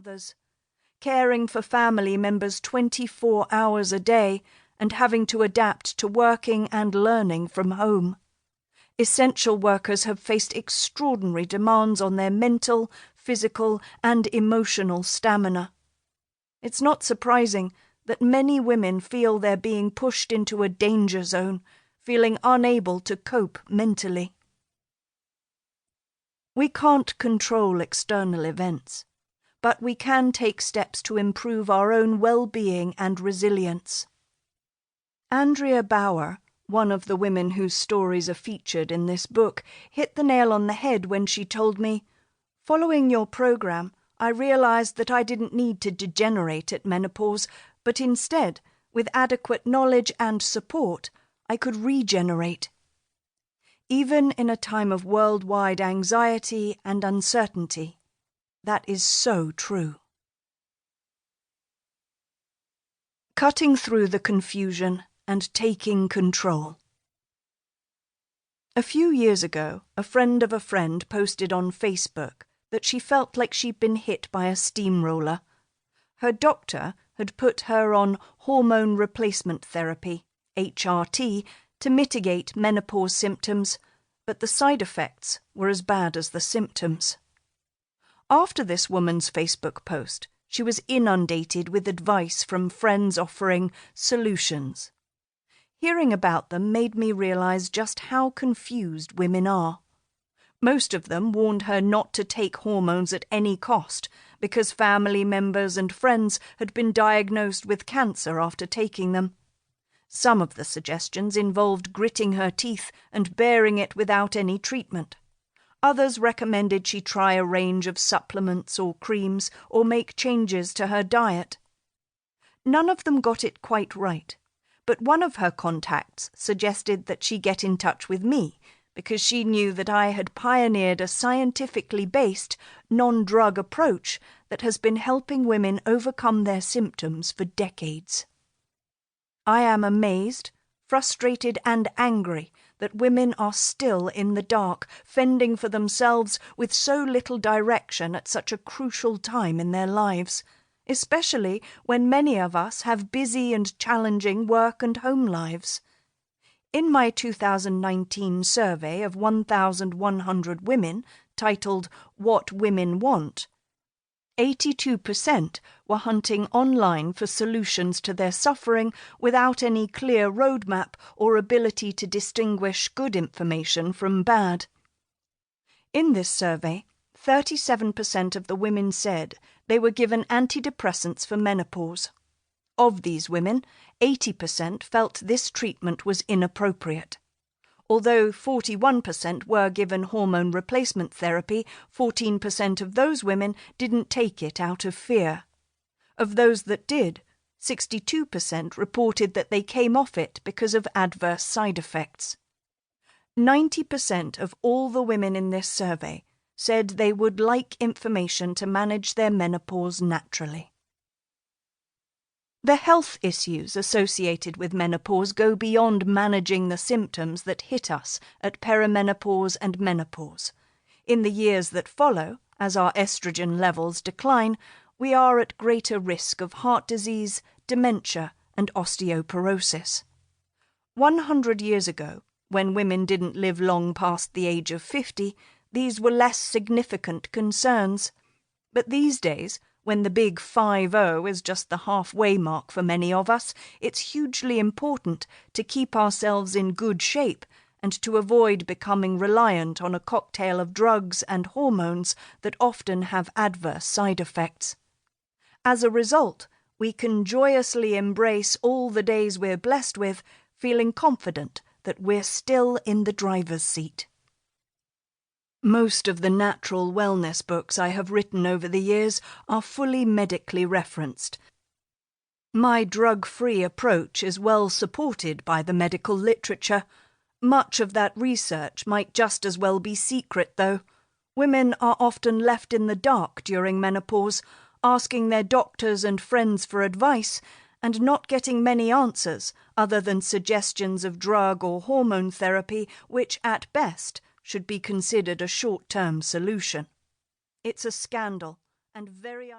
mothers, caring for family members 24 hours a day and having to adapt to working and learning from home. Essential workers have faced extraordinary demands on their mental, physical, and emotional stamina. It's not surprising that many women feel they're being pushed into a danger zone, feeling unable to cope mentally. We can't control external events, but we can take steps to improve our own well-being and resilience. Andrea Bauer, one of the women whose stories are featured in this book, hit the nail on the head when she told me, "Following your program, I realized that I didn't need to degenerate at menopause, but instead, with adequate knowledge and support, I could regenerate." Even in a time of worldwide anxiety and uncertainty, that is so true. Cutting through the confusion and taking control. A few years ago, a friend of a friend posted on Facebook that she felt like she'd been hit by a steamroller. Her doctor had put her on hormone replacement therapy, HRT, to mitigate menopause symptoms, but the side effects were as bad as the symptoms. After this woman's Facebook post, she was inundated with advice from friends offering solutions. Hearing about them made me realize just how confused women are. Most of them warned her not to take hormones at any cost because family members and friends had been diagnosed with cancer after taking them. Some of the suggestions involved gritting her teeth and bearing it without any treatment. Others recommended she try a range of supplements or creams or make changes to her diet. None of them got it quite right, but one of her contacts suggested that she get in touch with me because she knew that I had pioneered a scientifically based, non-drug approach that has been helping women overcome their symptoms for decades. I am amazed, frustrated, and angry that women are still in the dark, fending for themselves with so little direction at such a crucial time in their lives, especially when many of us have busy and challenging work and home lives. In my 2019 survey of 1,100 women, titled What Women Want, 82% were hunting online for solutions to their suffering without any clear roadmap or ability to distinguish good information from bad. In this survey, 37% of the women said they were given antidepressants for menopause. Of these women, 80% felt this treatment was inappropriate. Although 41% were given hormone replacement therapy, 14% of those women didn't take it out of fear. Of those that did, 62% reported that they came off it because of adverse side effects. 90% of all the women in this survey said they would like information to manage their menopause naturally. The health issues associated with menopause go beyond managing the symptoms that hit us at perimenopause and menopause. In the years that follow, as our estrogen levels decline, we are at greater risk of heart disease, dementia, and osteoporosis. 100 years ago, when women didn't live long past the age of 50, these were less significant concerns. But these days, when the big 50 is just the halfway mark for many of us, it's hugely important to keep ourselves in good shape and to avoid becoming reliant on a cocktail of drugs and hormones that often have adverse side effects. As a result, we can joyously embrace all the days we're blessed with, feeling confident that we're still in the driver's seat. Most of the natural wellness books I have written over the years are fully medically referenced. My drug-free approach is well supported by the medical literature. Much of that research might just as well be secret, though. Women are often left in the dark during menopause, asking their doctors and friends for advice, and not getting many answers other than suggestions of drug or hormone therapy, which, at best, should be considered a short-term solution. It's a scandal, and very